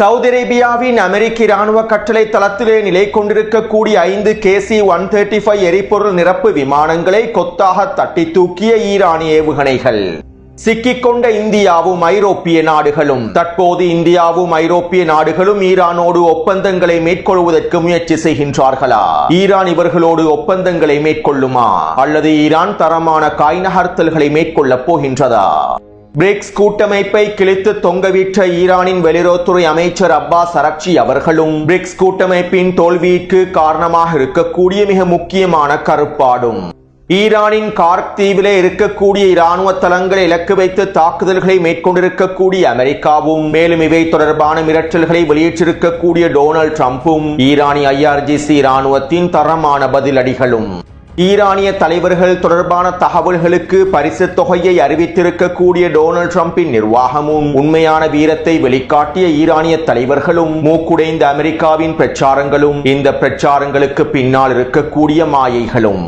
Saudi அரேபியாவின் அமெரிக்க இராணுவ கட்டளை தளத்திலே நிலை கொண்டிருக்கக்கூடிய 5 KC-135 எரிபொருள் நிரப்பு விமானங்களை கொத்தாக தட்டி தூக்கிய ஈரானிய ஏவுகணைகள். சிக்கிக்கொண்ட இந்தியாவும் ஐரோப்பிய நாடுகளும். தற்போது இந்தியாவும் ஐரோப்பிய நாடுகளும் ஈரானோடு ஒப்பந்தங்களை மேற்கொள்வதற்கு முயற்சி செய்கின்றார்களா? ஈரான் இவர்களோடு ஒப்பந்தங்களை மேற்கொள்ளுமா அல்லது ஈரான் தரமான காய் நகர்த்தல்களை மேற்கொள்ளப் போகின்றதா? பிரிக்ஸ் கூட்டமைப்பை கிழித்து தொங்கவிட்ட ஈரானின் வெளியுறவுத்துறை அமைச்சர் அப்பாஸ் அரக்சி அவர்களும் பிரிக்ஸ் கூட்டமைப்பின் தோல்விக்கு காரணமாக இருக்கக்கூடிய மிக முக்கியமான கருப்பாடும். ஈரானின் கார்க் தீவிலே இருக்கக்கூடிய இராணுவ தளங்களை இலக்கு வைத்து தாக்குதல்களை மேற்கொண்டிருக்கக்கூடிய அமெரிக்காவும், மேலும் இவை தொடர்பான மிரட்டல்களை வெளியிட்டிருக்கக்கூடிய டொனால்ட் டிரம்பும் ஈரானிய IRGC இராணுவத்தின் தரமான பதிலடிகளும். ஈரானிய தலைவர்கள் தொடர்பான தகவல்களுக்கு பரிசு தொகையை அறிவித்திருக்கக்கூடிய டொனால்ட் டிரம்பின் நிர்வாகமும், உண்மையான வீரத்தை வெளிக்காட்டிய ஈரானிய தலைவர்களும், மூக்குடைந்த அமெரிக்காவின் பிரச்சாரங்களும், இந்த பிரச்சாரங்களுக்கு பின்னால் இருக்கக்கூடிய மாயைகளும்.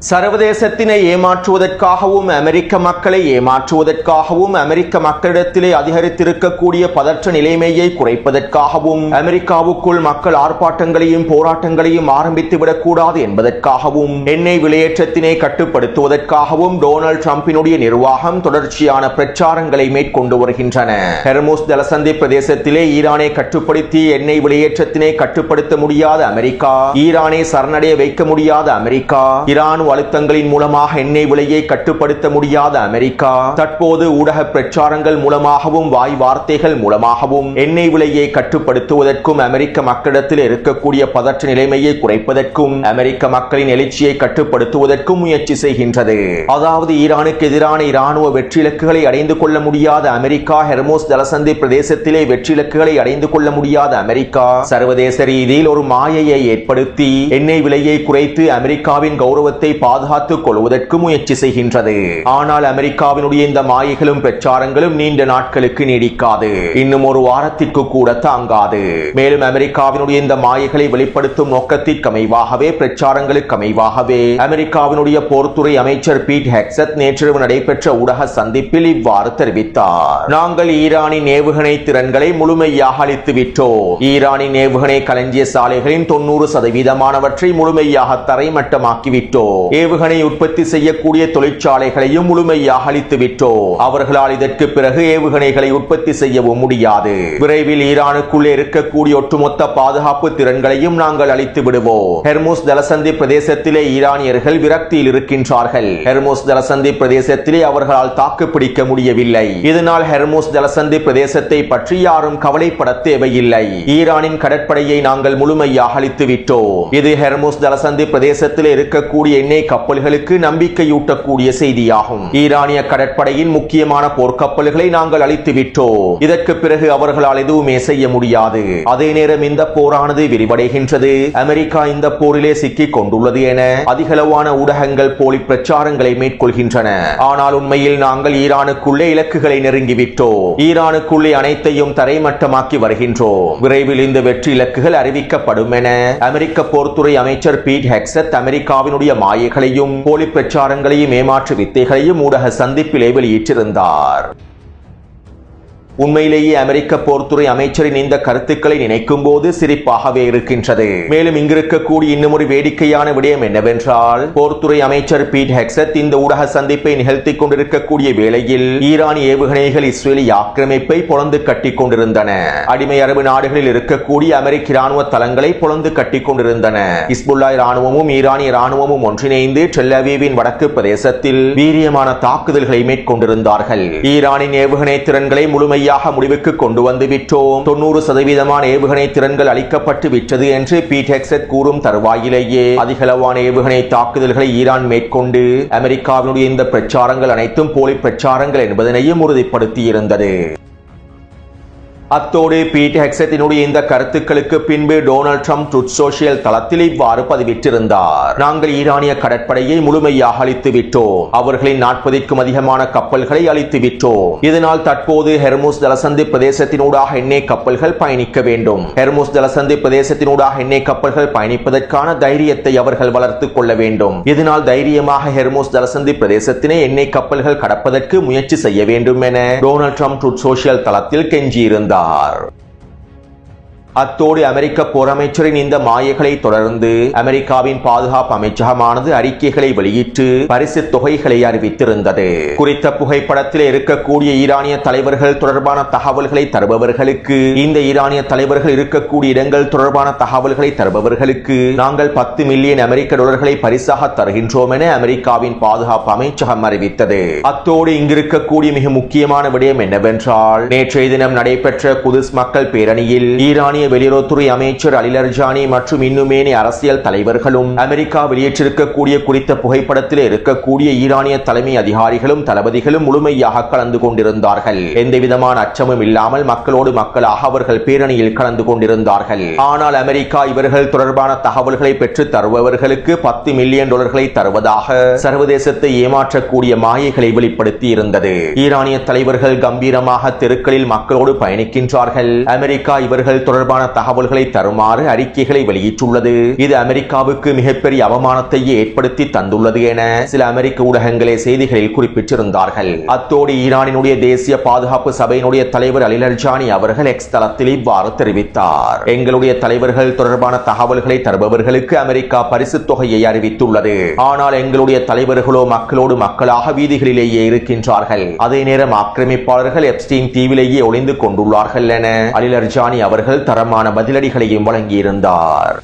சர்வதேசத்தினை ஏமாற்றுவதற்காகவும் அமெரிக்க மக்களை ஏமாற்றுவதற்காகவும் அமெரிக்க மக்களிடத்திலே அதிகரித்திருக்கக்கூடிய பதற்ற நிலைமையை குறைப்பதற்காகவும் அமெரிக்காவுக்குள் மக்கள் ஆர்ப்பாட்டங்களையும் போராட்டங்களையும் ஆரம்பித்துவிடக் கூடாது என்பதற்காகவும் எண்ணெய் விலையேற்றத்தினை கட்டுப்படுத்துவதற்காகவும் டொனால்ட் டிரம்பினுடைய நிர்வாகம் தொடர்ச்சியான பிரச்சாரங்களை மேற்கொண்டு வருகின்றன. ஹெர்முஸ் ஜலசந்தி பிரதேசத்திலே ஈரானை கட்டுப்படுத்தி எண்ணெய் விலையேற்றத்தினை கட்டுப்படுத்த முடியாத அமெரிக்கா, ஈரானை சரணடைய வைக்க முடியாத அமெரிக்கா, ஈரான் அழுத்தங்களின் மூலமாக எண்ணெய் விலையை கட்டுப்படுத்த முடியாத அமெரிக்கா தற்போது ஊடக பிரச்சாரங்கள் மூலமாகவும் வாய் வார்த்தைகள் மூலமாகவும் எண்ணெய் விலையை கட்டுப்படுத்துவதற்கும் அமெரிக்க மக்களிடத்தில் இருக்கக்கூடிய பதற்ற நிலைமையை குறைப்பதற்கும் அமெரிக்க மக்களின் எழுச்சியை கட்டுப்படுத்துவதற்கும் முயற்சி செய்கின்றது. அதாவது ஈரானுக்கு எதிரான இராணுவ வெற்றி இலக்குகளை அடைந்து கொள்ள முடியாத அமெரிக்கா, ஹெர்முஸ் ஜலசந்தி பிரதேசத்திலே வெற்றி இலக்குகளை அடைந்து கொள்ள முடியாத அமெரிக்கா சர்வதேச ரீதியில் ஒரு மாயையை ஏற்படுத்தி எண்ணெய் விலையை குறைத்து அமெரிக்காவின் கௌரவத்தை பாதுகாத்துக் கொள்வதற்கு முயற்சி செய்கின்றது. ஆனால் அமெரிக்காவினுடைய இந்த மாயைகளும் பிரச்சாரங்களும் நீண்ட நாட்களுக்கு நீடிக்காது. இன்னும் ஒரு வாரத்திற்கு கூட தாங்காது. மேலும் அமெரிக்காவினுடைய இந்த மாயைகளை வெளிப்படுத்தும் நோக்கத்திற்கு அமைவாகவே, பிரச்சாரங்களுக்கு அமைவாகவே அமெரிக்காவினுடைய போர்த்துறை அமைச்சர் பீட் ஹெக்ஸத் நேற்றிரவு நடைபெற்ற ஊடக சந்திப்பில் இவ்வாறு தெரிவித்தார். நாங்கள் ஈரானின் ஏவுகணை திறன்களை முழுமையாக அளித்து விட்டோம். ஈரானின் ஏவுகணை களஞ்சிய சாலைகளின் 90% முழுமையாக தரைமட்டமாக்கிவிட்டோம். ஏவுகணை உற்பத்தி செய்யக்கூடிய தொழிற்சாலைகளையும் முழுமையாக அழித்து விட்டோம். அவர்களால் இதற்கு பிறகு ஏவுகணைகளை உற்பத்தி செய்யவும் முடியாது. விரைவில் ஈரானுக்குள்ளே இருக்கக்கூடிய ஒட்டுமொத்த பாதுகாப்பு திறன்களையும் நாங்கள் அழித்து விடுவோம். ஹெர்முஸ் ஜலசந்தி பிரதேசத்திலே ஈரானியர்கள் விரக்தியில் இருக்கின்றார்கள். ஹெர்முஸ் ஜலசந்தி பிரதேசத்திலே அவர்களால் தாக்கு பிடிக்க முடியவில்லை. இதனால் ஹெர்முஸ் ஜலசந்தி பிரதேசத்தை பற்றி யாரும் கவலைப்பட தேவையில்லை. ஈரானின் கடற்படையை நாங்கள் முழுமையாக அழித்து விட்டோம். இது ஹெர்முஸ் ஜலசந்தி பிரதேசத்திலே இருக்கக்கூடிய எண்ணெய் கப்பல்களுக்கு நம்பிக்கையூட்டக்கூடிய செய்தியாகும். ஈரானிய கடற்படையின் முக்கியமான போர்க்கப்பல்களை நாங்கள் அழித்து விட்டோம். இதற்கு பிறகு அவர்களால் எதுவுமே செய்ய முடியாது. அதே நேரம் இந்த போரானது விரிவடைகின்றது. அமெரிக்கா இந்த போரிலே சிக்கிக் கொண்டுள்ளது என அதிகளவான ஊடகங்கள் போலி பிரச்சாரங்களை மேற்கொள்கின்றன. ஆனால் உண்மையில் நாங்கள் ஈரானுக்குள்ளே இலக்குகளை நெருங்கிவிட்டோம். ஈரானுக்குள்ளே அனைத்தையும் தரைமட்டமாக்கி வருகின்றோம். விரைவில் இந்த வெற்றி இலக்குகள் அறிவிக்கப்படும் என அமெரிக்க போர்த்துறை அமைச்சர் பீட் ஹெக்ஸத் அமெரிக்காவினுடைய மாயைகளையும் போலி பிரச்சாரங்களையும் ஏமாற்று வித்தைகளையும் ஊடக சந்திப்பிலே வெளியிட்டிருந்தார். உண்மையிலேயே அமெரிக்க போர்த்துறை அமைச்சரின் இந்த கருத்துக்களை நினைக்கும் போது சிரிப்பாகவே இருக்கின்றது. மேலும் இங்கிருக்கக்கூடிய இன்னும் ஒரு வேடிக்கையான விடயம் என்னவென்றால், போர்த்துறை அமைச்சர் பீட் ஹெக்ஸத் இந்த ஊடக சந்திப்பை நிகழ்த்திக் கொண்டிருக்கக்கூடிய வேளையில் ஈரானிய ஏவுகணைகள் இஸ்ரேலிய ஆக்கிரமிப்பை பொளந்து கட்டிக் கொண்டிருந்தன. அடிமை அரபு நாடுகளில் இருக்கக்கூடிய அமெரிக்க இராணுவ தளங்களை பொளந்து கட்டிக் கொண்டிருந்தன. ஹிஸ்புல்லா இராணுவமும் ஈரானிய இராணுவமும் ஒன்றிணைந்து டெல் அவீவின் வடக்கு பிரதேசத்தில் வீரியமான தாக்குதல்களை மேற்கொண்டிருந்தார்கள். ஈரானின் ஏவுகணை திறன்களை முழுமையாக முடிவுக்கு கொண்டு வந்து விட்டோம். 90% ஏவுகணை திறன்கள் அளிக்கப்பட்டு விட்டது என்று பீட் ஹெக்ஸத் கூறும் தருவாயிலேயே அதிகளவான ஏவுகணை தாக்குதல்களை ஈரான் மேற்கொண்டு அமெரிக்காவினுடைய இந்த பிரச்சாரங்கள் அனைத்தும் போலி பிரச்சாரங்கள் என்பதனையும் உறுதிப்படுத்தியிருந்தது. அத்தோடு பீட் ஹெக்ஸத்தினுடைய இந்த கருத்துக்களுக்கு பின்பு டொனால்ட் ட்ரம்ப் ட்ரூத் சோஷியல் தளத்தில் இவ்வாறு பதிவிட்டிருந்தார். நாங்கள் ஈரானிய கடற்படையை முழுமையாக அழித்து விட்டோம். அவர்களின் 40க்கும் அதிகமான கப்பல்களை அழித்து விட்டோம். இதனால் தற்போது ஹெர்முஸ் ஜலசந்தி பிரதேசத்தினூடாக எண்ணெய் கப்பல்கள் பயணிக்க வேண்டும். ஹெர்முஸ் ஜலசந்தி பிரதேசத்தினூடாக எண்ணெய் கப்பல்கள் பயணிப்பதற்கான தைரியத்தை அவர்கள் வளர்த்துக் கொள்ள வேண்டும். இதனால் தைரியமாக ஹெர்முஸ் ஜலசந்தி பிரதேசத்தினை எண்ணெய் கப்பல்கள் கடப்பதற்கு முயற்சி செய்ய வேண்டும் என டொனால்ட் ட்ரம்ப் ட்ரூத் சோஷியல் தளத்தில் கெஞ்சியிருந்தார். அத்தோடு அமெரிக்க போர் அமைச்சரின் இந்த மாயைகளை தொடர்ந்து அமெரிக்காவின் பாதுகாப்பு அமைச்சகமானது அறிக்கைகளை வெளியிட்டு பரிசு தொகைகளை அறிவித்திருந்தது. குறித்த புகைப்படத்தில் இருக்கக்கூடிய ஈரானிய தலைவர்கள் தொடர்பான தகவல்களை தருபவர்களுக்கு, இந்த ஈரானிய தலைவர்கள் இருக்கக்கூடிய இடங்கள் தொடர்பான தகவல்களை தருபவர்களுக்கு நாங்கள் 10 மில்லியன் அமெரிக்க டாலர்களை பரிசாக தருகின்றோம் என அமெரிக்காவின் பாதுகாப்பு அமைச்சகம் அறிவித்தது. அத்தோடு இங்கிருக்கக்கூடிய மிக முக்கியமான விடயம் என்னவென்றால், நேற்றைய தினம் நடைபெற்ற குதுஸ் மக்கள் பேரணியில் ஈரானிய வெளியுறவுத்துறை அமைச்சர் அலி லர்ஜானி மற்றும் இன்னுமேனி அரசியல் தலைவர்களும் அமெரிக்கா வெளியேற்றிருக்கக்கூடிய குறித்த புகைப்படத்தில் இருக்கக்கூடிய ஈரானிய தலைமை அதிகாரிகளும் தளபதிகளும் முழுமையாக கலந்து கொண்டிருந்தார்கள். எந்தவிதமான அச்சமும் இல்லாமல் மக்களோடு மக்களாக அவர்கள் பேரணியில் கலந்து கொண்டிருந்தார்கள். ஆனால் அமெரிக்கா இவர்கள் தொடர்பான தகவல்களை பெற்று தருபவர்களுக்கு 10 மில்லியன் டாலர்களை தருவதாக சர்வதேசத்தை ஏமாற்றக்கூடிய மாயைகளை வெளிப்படுத்தி இருந்தது. ஈரானிய தலைவர்கள் கம்பீரமாக தெருக்களில் மக்களோடு பயணிக்கின்றார்கள். அமெரிக்கா இவர்கள் தொடர்பான தகவல்களை தருமாறு அறிக்கைகளை வெளியிட்டுள்ளது. இது அமெரிக்காவுக்கு மிகப்பெரிய அவமானத்தையே ஏற்படுத்தி தந்துள்ளது என சில அமெரிக்க ஊடகங்களே செய்திகளில் குறிப்பிட்டிருந்தார்கள். அத்தோடு ஈரானினுடைய தேசிய பாதுகாப்பு சபையினுடைய தலைவர் அலி லர்ஜானி அவர்கள் எக்ஸ் தளத்தில் இவ்வாறு தெரிவித்தார். எங்களுடைய தலைவர்கள் தொடர்பான தகவல்களை தருபவர்களுக்கு அமெரிக்கா பரிசு தொகையை அறிவித்துள்ளது. ஆனால் எங்களுடைய தலைவர்களோ மக்களோடு மக்களாக வீதிகளிலேயே இருக்கின்றார்கள். அதே நேரம் ஆக்கிரமிப்பாளர்கள் எப்ஸ்டீன் தீவிலேயே ஒளிந்து கொண்டுள்ளார்கள் என அலி லர்ஜானி அவர்கள் தரமான பதிலடிகளையும் வழங்கியிருந்தார்.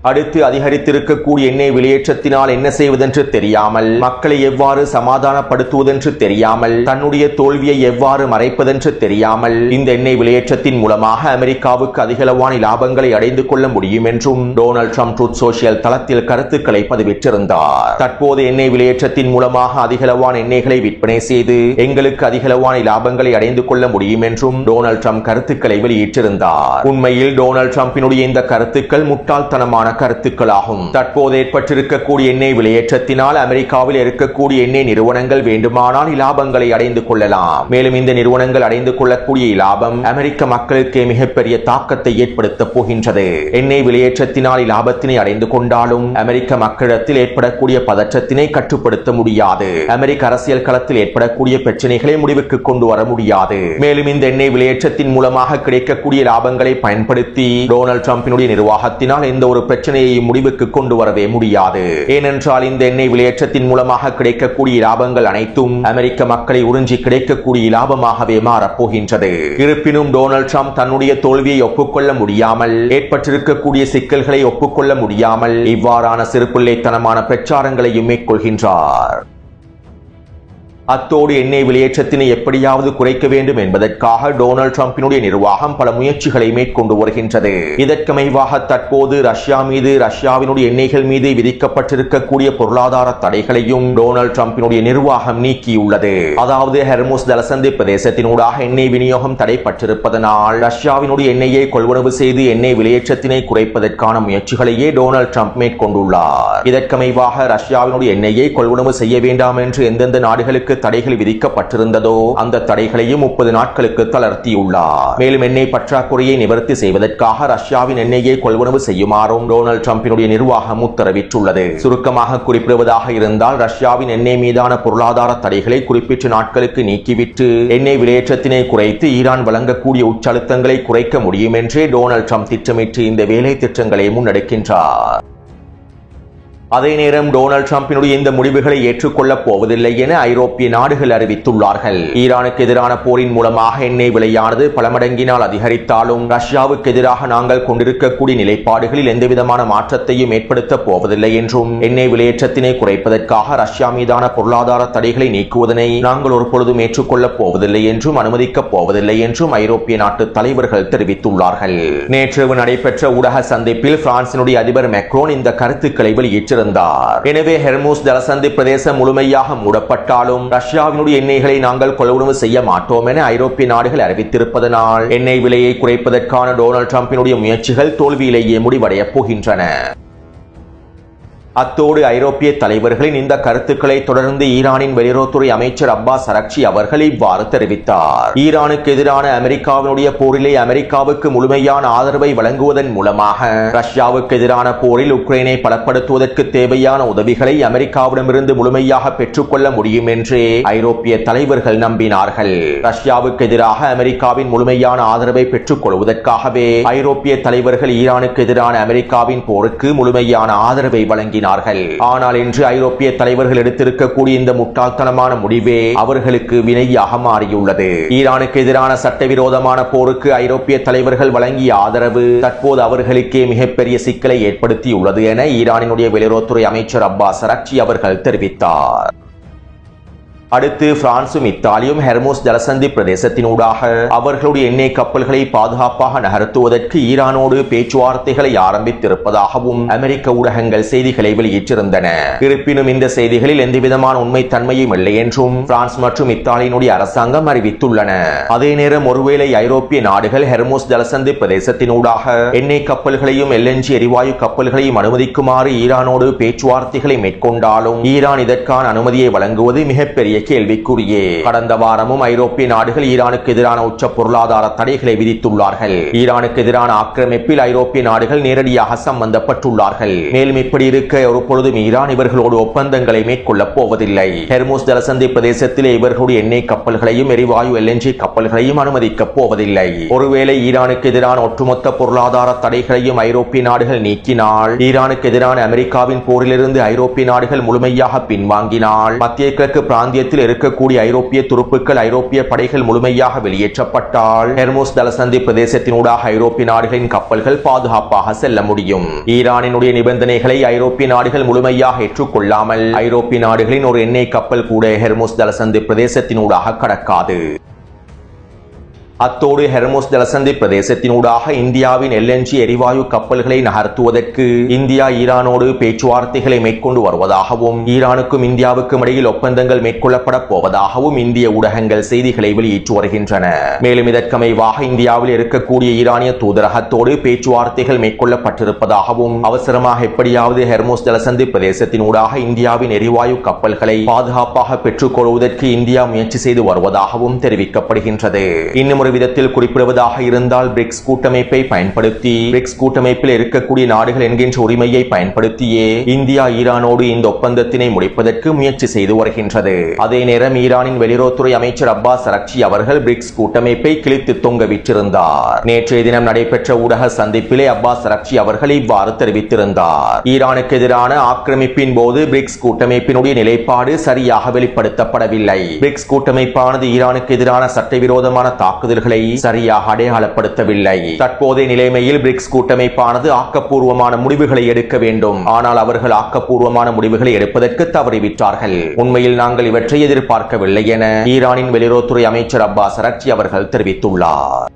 அடுத்து அதிகரித்திருக்கக்கூடிய எண்ணெய் வெளியேற்றத்தினால் என்ன செய்வதென்று தெரியாமல், மக்களை எவ்வாறு சமாதானப்படுத்துவதென்று தெரியாமல், தன்னுடைய தோல்வியை எவ்வாறு மறைப்பதென்று தெரியாமல் இந்த எண்ணெய் வெளியேற்றத்தின் மூலமாக அமெரிக்காவுக்கு அதிகளவான லாபங்களை அடைந்து கொள்ள முடியும் என்றும் டொனால்ட் ட்ரம்ப் ட்ரூத் சோஷியல் தளத்தில் கருத்துக்களை பதிவிட்டிருந்தார். தற்போது எண்ணெய் வெளியேற்றத்தின் மூலமாக அதிகளவான எண்ணெய்களை விற்பனை செய்து எங்களுக்கு அதிகளவான லாபங்களை அடைந்து கொள்ள முடியும் என்றும் டொனால்ட் ட்ரம்ப் கருத்துக்களை வெளியிட்டிருந்தார். உண்மையில் டொனால்ட் ட்ரம்பினுடைய இந்த கருத்துக்கள் முட்டாள்தனமான கருத்துக்களாகும். தற்போது ஏற்பட்டிருக்கக்கூடிய எண்ணெய் வெளியேற்றத்தினால் அமெரிக்காவில் இருக்கக்கூடிய எண்ணெய் நிறுவனங்கள் வேண்டுமானால் இலாபங்களை அடைந்து கொள்ளலாம். மேலும் இந்த நிறுவனங்கள் அடைந்து கொள்ளக்கூடிய இலாபம் அமெரிக்க மக்களுக்கு மிகப்பெரிய தாக்கத்தை ஏற்படுத்த போகின்றது. எண்ணெய் வெளியேற்றத்தினால் இலாபத்தினை அடைந்து கொண்டாலும் அமெரிக்க மக்களிடத்தில் ஏற்படக்கூடிய பதற்றத்தினை கட்டுப்படுத்த முடியாது. அமெரிக்க அரசியல் களத்தில் ஏற்படக்கூடிய பிரச்சனைகளை முடிவுக்கு கொண்டு வர முடியாது. மேலும் இந்த எண்ணெய் வெளியேற்றத்தின் மூலமாக கிடைக்கக்கூடிய லாபங்களை பயன்படுத்தி டொனால்ட் ட்ரம்பினுடைய நிர்வாகத்தினால் எந்த ஒரு பிரச்சனையை முடிவுக்கு கொண்டு வரவே முடியாது. ஏனென்றால் இந்த எண்ணெய் வெளியேற்றத்தின் மூலமாக கிடைக்கக்கூடிய லாபங்கள் அனைத்தும் அமெரிக்க மக்களை உறிஞ்சி கிடைக்கக்கூடிய லாபமாகவே மாறப்போகின்றது. இருப்பினும் டொனால்ட் ட்ரம்ப் தன்னுடைய தோல்வியை ஒப்புக்கொள்ள முடியாமல், ஏற்பட்டிருக்கக்கூடிய சிக்கல்களை ஒப்புக்கொள்ள முடியாமல் இவ்வாறான சிறுபிள்ளைத்தனமான பிரச்சாரங்களையும் மேற்கொள்கின்றார். அத்தோடு எண்ணெய் வெளியேற்றத்தினை எப்படியாவது குறைக்க வேண்டும் என்பதற்காக டொனால்ட் ட்ரம்பினுடைய நிர்வாகம் பல முயற்சிகளை மேற்கொண்டு வருகின்றது. இதற்கமைவாக தற்போது ரஷ்யா மீது, ரஷ்யாவினுடைய எண்ணெய்கள் மீது விதிக்கப்பட்டிருக்கக்கூடிய பொருளாதார தடைகளையும் டொனால்ட் ட்ரம்பினுடைய நிர்வாகம் நீக்கியுள்ளது. அதாவது ஹெர்முஸ் ஜலசந்தி பிரதேசத்தினூடாக எண்ணெய் விநியோகம் தடைப்பட்டிருப்பதனால் ரஷ்யாவினுடைய எண்ணெயை கொள்வனவு செய்து எண்ணெய் வெளியேற்றத்தினை குறைப்பதற்கான முயற்சிகளையே டொனால்ட் ட்ரம்ப் மேற்கொண்டுள்ளார். இதற்கமைவாக ரஷ்யாவினுடைய எண்ணெயை கொள்வனவு செய்ய வேண்டாம் என்று எந்தெந்த நாடுகளுக்கு தடைகள் விதிக்கப்பட்டிருந்ததோ அந்த தடைகளையும் 30 நாட்களுக்கு தளர்த்தியுள்ளார். மேலும் எண்ணெய் பற்றாக்குறையை நிவர்த்தி செய்வதற்காக ரஷ்யாவின் எண்ணெயை கொள்வனவு செய்யுமாறும் டொனால்ட் ட்ரம்பினுடைய நிர்வாகம் உத்தரவிட்டுள்ளது. சுருக்கமாக குறிப்பிடுவதாக இருந்தால், ரஷ்யாவின் எண்ணெய் மீதான பொருளாதார தடைகளை குறிப்பிட்ட நாட்களுக்கு நீக்கிவிட்டு எண்ணெய் வெளியேற்றத்தினை குறைத்து ஈரான் வழங்கக்கூடிய உச்சழுத்தங்களை குறைக்க முடியும் என்றே டொனால்ட் ட்ரம்ப் திட்டமிட்டு இந்த வேலை திட்டங்களை முன்னெடுக்கின்றார். அதே நேரம் டொனால்ட் ட்ரம்பினுடைய இந்த முடிவுகளை ஏற்றுக்கொள்ளப் போவதில்லை என ஐரோப்பிய நாடுகள் அறிவித்துள்ளார்கள். ஈரானுக்கு எதிரான போரின் மூலமாக எண்ணெய் விலையானது பல மடங்கினால் அதிகரித்தாலும் ரஷ்யாவுக்கு எதிராக நாங்கள் கொண்டிருக்கக்கூடிய நிலைப்பாடுகளில் எந்தவிதமான மாற்றத்தையும் ஏற்படுத்தப் போவதில்லை என்றும், எண்ணெய் விலையேற்றத்தினை குறைப்பதற்காக ரஷ்யா மீதான பொருளாதார தடைகளை நீக்குவதனை நாங்கள் ஒரு பொழுதும் ஏற்றுக்கொள்ளப் போவதில்லை என்றும் அனுமதிக்கப் போவதில்லை என்றும் ஐரோப்பிய நாட்டு தலைவர்கள் தெரிவித்துள்ளார்கள். நேற்று நடைபெற்ற ஊடக சந்திப்பில் பிரான்சினுடைய அதிபர் மேக்ரோன் இந்த கருத்துக்களை வெளியிட்டார். வெளியிட்டிருந்தார். எனவே ஹெர்முஸ் ஜலசந்தி பிரதேசம் முழுமையாக மூடப்பட்டாலும் ரஷ்யாவினுடைய எண்ணெய்களை நாங்கள் கொள்வனவு செய்ய மாட்டோம் என ஐரோப்பிய நாடுகள் அறிவித்திருப்பதனால் எண்ணெய் விலையை குறைப்பதற்கான டொனால்ட் டிரம்பினுடைய முயற்சிகள் தோல்வியிலேயே முடிவடைய போகின்றன. அத்தோடு ஐரோப்பிய தலைவர்களின் இந்த கருத்துக்களை தொடர்ந்து ஈரானின் வெளியுறவுத்துறை அமைச்சர் அப்பாஸ் அரக்சி அவர்கள் இவ்வாறு தெரிவித்தார். ஈரானுக்கு எதிரான அமெரிக்காவினுடைய போரிலே அமெரிக்காவுக்கு முழுமையான ஆதரவை வழங்குவதன் மூலமாக ரஷ்யாவுக்கு எதிரான போரில் உக்ரைனை பலப்படுத்துவதற்கு தேவையான உதவிகளை அமெரிக்காவிடமிருந்து முழுமையாக பெற்றுக்கொள்ள முடியும் என்று ஐரோப்பிய தலைவர்கள் நம்பினார்கள். ரஷ்யாவுக்கு எதிராக அமெரிக்காவின் முழுமையான ஆதரவை பெற்றுக் கொள்வதற்காகவே ஐரோப்பிய தலைவர்கள் ஈரானுக்கு எதிரான அமெரிக்காவின் போருக்கு முழுமையான ஆதரவை வழங்கினார். ஆனால் இன்று ஐரோப்பிய தலைவர்கள் எடுத்திருக்கக்கூடிய இந்த முட்டாள்தனமான முடிவே அவர்களுக்கு வினையாக மாறியுள்ளது. ஈரானுக்கு எதிரான சட்டவிரோதமான போருக்கு ஐரோப்பிய தலைவர்கள் வழங்கிய ஆதரவு தற்போது அவர்களுக்கே மிகப்பெரிய சிக்கலை ஏற்படுத்தியுள்ளது என ஈரானினுடைய வெளியுறவுத்துறை அமைச்சர் அப்பாஸ் அரக்சி அவர்கள் தெரிவித்தார். அடுத்து பிரான்சும் இத்தாலியும் ஹெர்முஸ் ஜலசந்தி பிரதேசத்தினூடாக அவர்களுடைய எண்ணெய் கப்பல்களை பாதுகாப்பாக நகர்த்துவதற்கு ஈரானோடு பேச்சுவார்த்தைகளை ஆரம்பித்திருப்பதாகவும் அமெரிக்க ஊடகங்கள் செய்திகளை வெளியிட்டிருந்தன. இருப்பினும் இந்த செய்திகளில் எந்தவிதமான உண்மை தன்மையும் இல்லை என்றும் பிரான்ஸ் மற்றும் இத்தாலியினுடைய அரசாங்கம் அறிவித்துள்ளன. அதே நேரம் ஒருவேளை ஐரோப்பிய நாடுகள் ஹெர்முஸ் ஜலசந்தி பிரதேசத்தினூடாக எண்ணெய் கப்பல்களையும் LNG எரிவாயு கப்பல்களையும் அனுமதிக்குமாறு ஈரானோடு பேச்சுவார்த்தைகளை மேற்கொண்டாலும் ஈரான் இதற்கான அனுமதியை வழங்குவது மிகப்பெரிய கேள்விக்குரியே. கடந்த வாரமும் ஐரோப்பிய நாடுகள் ஈரானுக்கு எதிரான உச்ச பொருளாதார தடைகளை விதித்துள்ளார்கள். ஈரானுக்கு எதிரான ஆக்கிரமிப்பில் ஐரோப்பிய நாடுகள் நேரடியாக சம்பந்தப்பட்டுள்ளார்கள். மேலும் இப்படி இருக்க ஒரு பொழுதும் ஈரான் இவர்களோடு ஒப்பந்தங்களை மேற்கொள்ளப் போவதில்லை. ஹெர்முஸ் ஜலசந்தி பிரதேசத்திலே இவர்களுடைய எண்ணெய் கப்பல்களையும் எரிவாயு LNG கப்பல்களையும் அனுமதிக்கப் போவதில்லை. ஒருவேளை ஈரானுக்கு எதிரான ஒட்டுமொத்த பொருளாதார தடைகளையும் ஐரோப்பிய நாடுகள் நீக்கினால், ஈரானுக்கு எதிரான அமெரிக்காவின் போரிலிருந்து ஐரோப்பிய நாடுகள் முழுமையாக பின்வாங்கினால், மத்திய கிழக்கு பிராந்திய இருக்கக்கூடிய ஐரோப்பிய துருப்புக்கள் ஐரோப்பிய படைகள் முழுமையாக வெளியேற்றப்பட்டால் ஹெர்முஸ் ஜலசந்தி பிரதேசத்தினூடாக ஐரோப்பிய நாடுகளின் கப்பல்கள் பாதுகாப்பாக செல்ல முடியும். ஈரானினுடைய நிபந்தனைகளை ஐரோப்பிய நாடுகள் முழுமையாக ஏற்றுக்கொள்ளாமல் ஐரோப்பிய நாடுகளின் ஒரு எண்ணெய் கப்பல் கூட ஹெர்முஸ் ஜலசந்தி பிரதேசத்தினூடாக கடக்காது. அத்தோடு ஹெர்முஸ் ஜலசந்தி பிரதேசத்தினூடாக இந்தியாவின் LNG எரிவாயு கப்பல்களை நகர்த்துவதற்கு இந்தியா ஈரானோடு பேச்சுவார்த்தைகளை மேற்கொண்டு வருவதாகவும் ஈரானுக்கும் இந்தியாவுக்கும் இடையில் ஒப்பந்தங்கள் மேற்கொள்ளப்பட போவதாகவும் இந்திய ஊடகங்கள் செய்திகளை வெளியிட்டு வருகின்றன. மேலும் இதற்கமைவாக இந்தியாவில் இருக்கக்கூடிய ஈரானிய தூதரகத்தோடு பேச்சுவார்த்தைகள் மேற்கொள்ளப்பட்டிருப்பதாகவும் அவசரமாக எப்படியாவது ஹெர்முஸ் ஜலசந்தி பிரதேசத்தினூடாக இந்தியாவின் எரிவாயு கப்பல்களை பாதுகாப்பாக பெற்றுக் கொள்வதற்கு இந்தியா முயற்சி செய்து வருவதாகவும் தெரிவிக்கப்படுகின்றது. இன்னும் விதத்தில் குறிப்பிடுவதாக இருந்தால் பிரிக்ஸ் கூட்டமைப்பை பயன்படுத்தி பிரிக்ஸ் கூட்டமைப்பில் இருக்கக்கூடிய நாடுகள் என்கின்ற உரிமையை பயன்படுத்தியே இந்தியா ஈரானோடு இந்த ஒப்பந்தத்தினை முடிப்பதற்கு முயற்சி செய்து வருகின்றது. அதே நேரம் ஈரானின் வெளியுறவுத்துறை அமைச்சர் அப்பாஸ் அரக்சி அவர்கள் பிரிக்ஸ் கூட்டமைப்பை கிழித்து தொங்க விட்டிருந்தார். நேற்றைய தினம் நடைபெற்ற ஊடக சந்திப்பிலே அப்பாஸ் அரக்சி அவர்கள் இவ்வாறு தெரிவித்திருந்தார். ஈரானுக்கு எதிரான ஆக்கிரமிப்பின் போது பிரிக்ஸ் கூட்டமைப்பினுடைய நிலைப்பாடு சரியாக வெளிப்படுத்தப்படவில்லை. பிரிக்ஸ் கூட்டமைப்பானது ஈரானுக்கு எதிரான சட்டவிரோதமான தாக்குதல் சரியாக அடையாளப்படுத்தவில்லை. தற்போதைய நிலைமையில் பிரிக்ஸ் கூட்டமைப்பானது ஆக்கப்பூர்வமான முடிவுகளை எடுக்க வேண்டும். ஆனால் அவர்கள் ஆக்கப்பூர்வமான முடிவுகளை எடுப்பதற்கு தவறிவிட்டார்கள். உண்மையில் நாங்கள் இவற்றை எதிர்பார்க்கவில்லை என ஈரானின் வெளியுறவுத்துறை அமைச்சர் அப்பாஸ் அரக்சி அவர்கள் தெரிவித்துள்ளார்.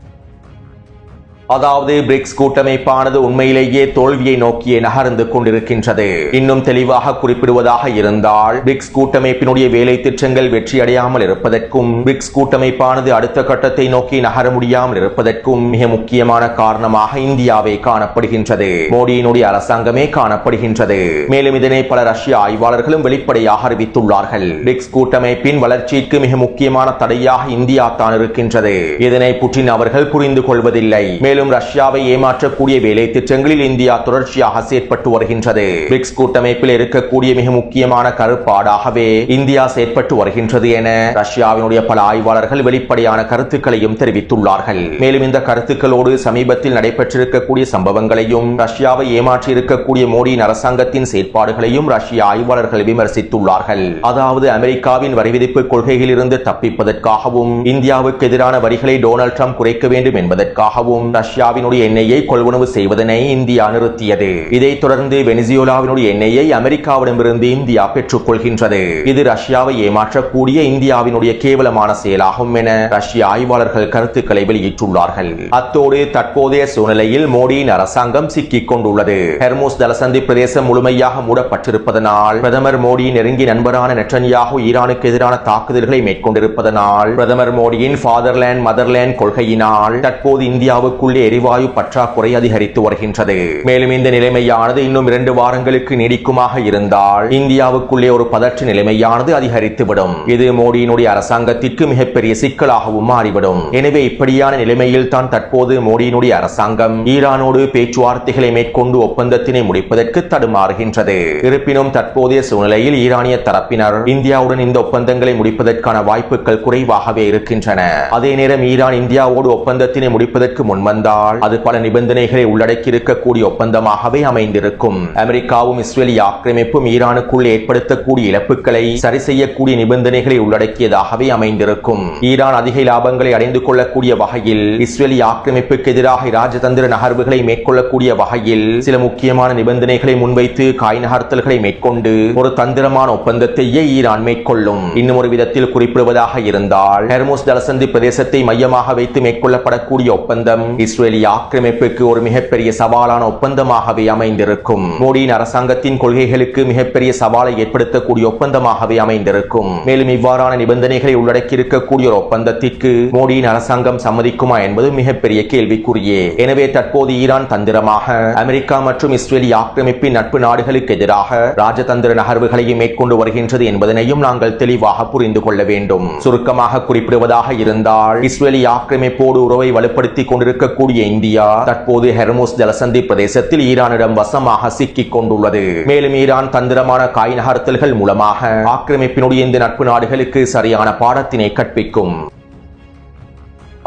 அதாவது பிரிக்ஸ் கூட்டமைப்பானது உண்மையிலேயே தோல்வியை நோக்கியே நகர்ந்து கொண்டிருக்கின்றது. இன்னும் தெளிவாக குறிப்பிடுவதாக இருந்தால் பிரிக்ஸ் கூட்டமைப்பினுடைய வேலை திட்டங்கள் வெற்றியடையாமல் இருப்பதற்கும் பிரிக்ஸ் கூட்டமைப்பானது அடுத்த கட்டத்தை நோக்கி நகர முடியாமல் இருப்பதற்கும் மிக முக்கியமான காரணமாக இந்தியாவே காணப்படுகின்றது. மோடியினுடைய அரசாங்கமே காணப்படுகின்றது. மேலும் இதனை பல ரஷ்ய ஆய்வாளர்களும் வெளிப்படையாக அறிவித்துள்ளார்கள். பிரிக்ஸ் கூட்டமைப்பின் வளர்ச்சிக்கு மிக முக்கியமான தடையாக இந்தியா தான் இருக்கின்றது. இதனை புட்டின் அவர்கள் புரிந்து கொள்வதில்லை. மேலும் ரஷ்யாவை ஏமாற்றக்கூடிய வேலை திட்டங்களில் இந்தியா தொடர்ச்சியாக செயற்பட்டு வருகின்றது. பிரிக்ஸ் கூட்டமைப்பில் இருக்கக்கூடிய மிக முக்கியமான கருப்பாடாகவே இந்தியா செயற்பட்டு வருகின்றது என ரஷ்யாவினுடைய பல ஆய்வாளர்கள் வெளிப்படையான கருத்துக்களையும் தெரிவித்துள்ளார்கள். மேலும் இந்த கருத்துக்களோடு சமீபத்தில் நடைபெற்றிருக்கக்கூடிய சம்பவங்களையும் ரஷ்யாவை ஏமாற்றி இருக்கக்கூடிய மோடியின் அரசாங்கத்தின் செயற்பாடுகளையும் ரஷ்ய ஆய்வாளர்கள் விமர்சித்துள்ளார்கள். அதாவது அமெரிக்காவின் வரி விதிப்பு கொள்கையில் இருந்து தப்பிப்பதற்காகவும் இந்தியாவுக்கு எதிரான வரிகளை டொனால்ட் ட்ரம்ப் குறைக்க வேண்டும் என்பதற்காகவும் ரஷ்யாவினுடைய எண்ணெயை கொள்வனவு செய்வதனை இந்தியா நிறுத்தியது. இதைத் தொடர்ந்து வெனிசுவேலாவினுடைய எண்ணெயை அமெரிக்காவிடமிருந்து இந்தியா பெற்றுக் கொள்கின்றது. இது ரஷ்யாவை ஏமாற்றக்கூடிய இந்தியாவினுடைய கேவலமான செயலாகும் என ரஷ்ய ஆய்வாளர்கள் கருத்துக்களை வெளியிட்டுள்ளார்கள். அத்தோடு தற்போதைய சூழ்நிலையில் மோடியின் அரசாங்கம் சிக்கிக் கொண்டுள்ளது. ஹெர்முஸ் ஜலசந்தி பிரதேசம் முழுமையாக மூடப்பட்டிருப்பதனால், பிரதமர் மோடியின் நெருங்கிய நண்பரான நெட்டன்யாஹு ஈரானுக்கு எதிரான தாக்குதல்களை மேற்கொண்டிருப்பதனால், பிரதமர் மோடியின் ஃபாதர்லேண்ட் மதர்லேண்ட் கொள்கையினால் தற்போது இந்தியாவுக்குள்ளே எரிவாயு பற்றாக்குறை அதிகரித்து வருகின்றது. மேலும் இந்த நிலைமையானது இன்னும் 2 வாரங்களுக்கு நீடிக்குமாக இருந்தால் இந்தியாவுக்குள்ளே ஒரு பதற்ற நிலைமையானது அதிகரித்துவிடும். இது மோடியினுடைய அரசாங்கத்திற்கு மிகப்பெரிய சிக்கலாகவும் மாறிவிடும். எனவே இப்படியான நிலைமையில் தான் தற்போது மோடியினுடைய அரசாங்கம் ஈரானோடு பேச்சுவார்த்தைகளை மேற்கொண்டு ஒப்பந்தத்தினை முடிப்பதற்கு தடுமாறுகின்றது. இருப்பினும் தற்போதைய சூழ்நிலையில் ஈரானிய தரப்பினர் இந்தியாவுடன் இந்த ஒப்பந்தங்களை முடிப்பதற்கான வாய்ப்புகள் குறைவாகவே இருக்கின்றன. அதே நேரம் ஈரான் இந்தியாவோடு ஒப்பந்தத்தினை முடிப்பதற்கு முன்வந்தால் அது பல நிபந்தனைகளை உள்ளடக்கி இருக்கக்கூடிய ஒப்பந்தமாகவே அமைந்திருக்கும். அமெரிக்காவும் இஸ்ரேலிய ஆக்கிரமிப்பும் ஈரானுக்குள் ஏற்படுத்தக்கூடிய இழப்புகளை சரி செய்யக்கூடிய நிபந்தனைகளை உள்ளடக்கியதாகவே அமைந்திருக்கும். ஈரான் அதிக லாபங்களை அடைந்து கொள்ளக்கூடிய வகையில் இஸ்ரேலிய ஆக்கிரமிப்புக்கு எதிராக ராஜதந்திர நகர்வுகளை மேற்கொள்ளக்கூடிய வகையில் சில முக்கியமான நிபந்தனைகளை முன்வைத்து காய் நகர்த்தல்களை மேற்கொண்டு ஒரு தந்திரமான ஒப்பந்தத்தையே ஈரான் மேற்கொள்ளும். இன்னும் ஒரு விதத்தில் குறிப்பிடுவதாக இருந்தால், ஹெர்முஸ் ஜலசந்தி பிரதேசத்தை மையமாக வைத்து மேற்கொள்ளப்படக்கூடிய ஒப்பந்தம் இஸ்ரேலிய ஆக்கிரமிப்புக்கு ஒரு மிகப்பெரிய சவாலான ஒப்பந்தமாகவே அமைந்திருக்கும். மோடியின் அரசாங்கத்தின் கொள்கைகளுக்கு மிகப்பெரிய சவாலை ஏற்படுத்தக்கூடிய ஒப்பந்தமாகவே அமைந்திருக்கும். மேலும் இவ்வாறான நிபந்தனைகளை உள்ளடக்கி இருக்கக்கூடிய ஒரு ஒப்பந்தத்திற்கு மோடியின் அரசாங்கம் சம்மதிக்குமா என்பது மிகப்பெரிய கேள்விக்குறியே. எனவே தற்போது ஈரான் தந்திரமாக அமெரிக்கா மற்றும் இஸ்ரேலிய ஆக்கிரமிப்பின் நட்பு நாடுகளுக்கு எதிராக ராஜதந்திர நகர்வுகளையும் மேற்கொண்டு வருகின்றது என்பதனையும் நாங்கள் தெளிவாக புரிந்து கொள்ள வேண்டும். சுருக்கமாக குறிப்பிடுவதாக இருந்தால், இஸ்ரேலிய ஆக்கிரமிப்போடு உறவை வலுப்படுத்திக் கொண்டிருக்கக்கூடிய இந்தியா தற்போது ஹெர்முஸ் ஜலசந்தி பிரதேசத்தில் ஈரானிடம் வசமாக சிக்கிக் கொண்டுள்ளது. மேலும் ஈரான் தந்திரமான காய் நகர்த்தல்கள் மூலமாக ஆக்கிரமிப்பினுடைய இந்த நட்பு நாடுகளுக்கு சரியான பாடத்தினை கற்பிக்கும்.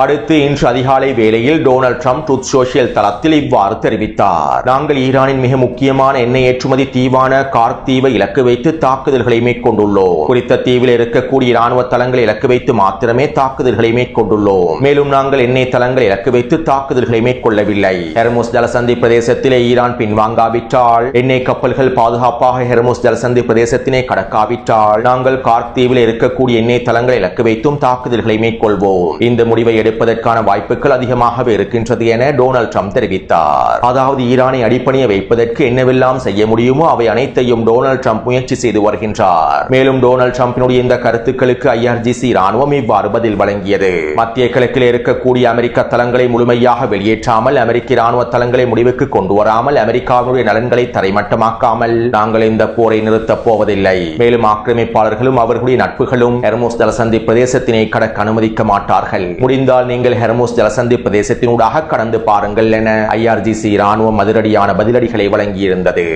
அடுத்து இன்று அதிகாலை வேளையில் டொனால்ட் ட்ரம்ப் ட்ரூத் சோஷியல் தளத்தில் இவ்வாறு தெரிவித்தார். நாங்கள் ஈரானின் மிக முக்கியமான எண்ணெய் ஏற்றுமதி தீவான கார்க் தீவை இலக்கு வைத்து தாக்குதல்களை மேற்கொண்டுள்ளோம். குறித்த தீவில் இருக்கக்கூடிய இராணுவ தளங்களை இலக்கு வைத்து மாத்திரமே தாக்குதல்களை மேற்கொண்டுள்ளோம். மேலும் நாங்கள் எண்ணெய் தளங்களை இலக்கு வைத்து தாக்குதல்களை மேற்கொள்ளவில்லை. ஹெர்முஸ் ஜலசந்தி பிரதேசத்திலே ஈரான் பின்வாங்காவிட்டால், எண்ணெய் கப்பல்கள் பாதுகாப்பாக ஹெர்முஸ் ஜலசந்தி பிரதேசத்தினை கடக்காவிட்டால் நாங்கள் கார்க் தீவில் இருக்கக்கூடிய எண்ணெய் தளங்களை இலக்கு வைத்தும் தாக்குதல்களை மேற்கொள்வோம். இந்த முடிவை எடுப்பதற்கான வாய்ப்புகள் அதிகமாகவே இருக்கின்றது என டொனால்ட் ட்ரம்ப் தெரிவித்தார். அதாவது ஈரானை அடிப்பணிய வைப்பதற்கு என்னவெல்லாம் செய்ய முடியுமோ அவை அனைத்தையும் டொனால்ட் ட்ரம்ப் முயற்சி செய்து வருகின்றார். மேலும் டொனால்ட் ட்ரம்பினுடைய இந்த கருத்துக்களுக்கு IRGC ராணுவம் இவ்வாறு பதில் வழங்கியது. மத்திய கிழக்கில் இருக்கக்கூடிய அமெரிக்க தளங்களை முழுமையாக வெளியேற்றாமல், அமெரிக்க ராணுவ தளங்களை முடிவுக்கு கொண்டு வராமல், அமெரிக்காவுடைய நலன்களை தரைமட்டமாக்காமல் நாங்கள் இந்த போரை நிறுத்தப் போவதில்லை. மேலும் ஆக்கிரமிப்பாளர்களும் அவர்களுடைய நட்புகளும் ஹெர்முஸ் ஜலசந்தி பிரதேசத்தினை கடக்க அனுமதிக்க மாட்டார்கள். முடிந்தால் நீங்கள் ஹெர்முஸ் ஜலசந்தி பிரதேசத்தினூடாக கடந்து பாருங்கள் என IRGC ராணுவம் அதிரடியான பதிலடிகளை வழங்கியிருந்தது.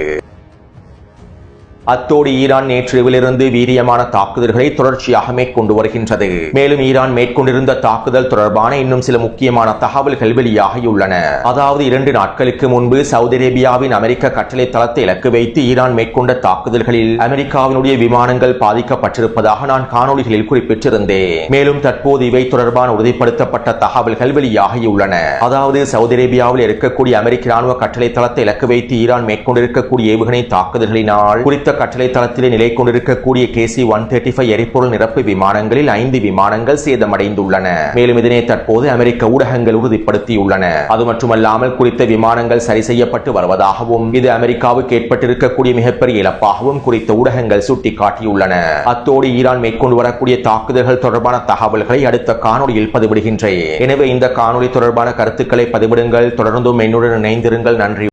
அத்தோடு ஈரான் நேற்றிரவிலிருந்து வீரியமான தாக்குதல்களை தொடர்ச்சியாக மேற்கொண்டு வருகின்றது. மேலும் ஈரான் மேற்கொண்டிருந்த தாக்குதல் தொடர்பான இன்னும் சில முக்கியமான தகவல்கள் வெளியாகியுள்ளன. அதாவது 2 நாட்களுக்கு முன்பு சவுதி அரேபியாவின் அமெரிக்க கட்டளை தளத்தை இலக்கு வைத்து ஈரான் மேற்கொண்ட தாக்குதல்களில் அமெரிக்காவினுடைய விமானங்கள் பாதிக்கப்பட்டிருப்பதாக நான் காணொளிகளில் குறிப்பிட்டிருந்தேன். மேலும் தற்போது இவை தொடர்பான உறுதிப்படுத்தப்பட்ட தகவல்கள் வெளியாகியுள்ளன. அதாவது சவுதி அரேபியாவில் இருக்கக்கூடிய அமெரிக்க ராணுவ கட்டளை தளத்தை இலக்கு வைத்து ஈரான் மேற்கொண்டிருக்கக்கூடிய ஏவுகணை தாக்குதல்களினால் குறித்த கட்டளை தளத்திலே நிலை கொண்டிருக்கக்கூடிய KC-135 எரிபொருள் நிரப்பு விமானங்களில் 5 விமானங்கள் சேதமடைந்துள்ளன. மேலும் இதனை தற்போது அமெரிக்க ஊடகங்கள் உறுதிப்படுத்தியுள்ளன. அது மட்டுமல்லாமல் குறித்த விமானங்கள் சரி செய்யப்பட்டு வருவதாகவும், இது அமெரிக்காவுக்கு ஏற்பட்டிருக்கக்கூடிய மிகப்பெரிய இழப்பாகவும் குறித்த ஊடகங்கள் சுட்டிக்காட்டியுள்ளன. அத்தோடு ஈரான் மேற்கொண்டு வரக்கூடிய தாக்குதல்கள் தொடர்பான தகவல்களை அடுத்த காணொளியில் பதிவிடுகின்றேன். எனவே இந்த காணொளி தொடர்பான கருத்துக்களை பதிவிடுங்கள். தொடர்ந்தும் என்னுடன் இணைந்திருங்கள். நன்றி.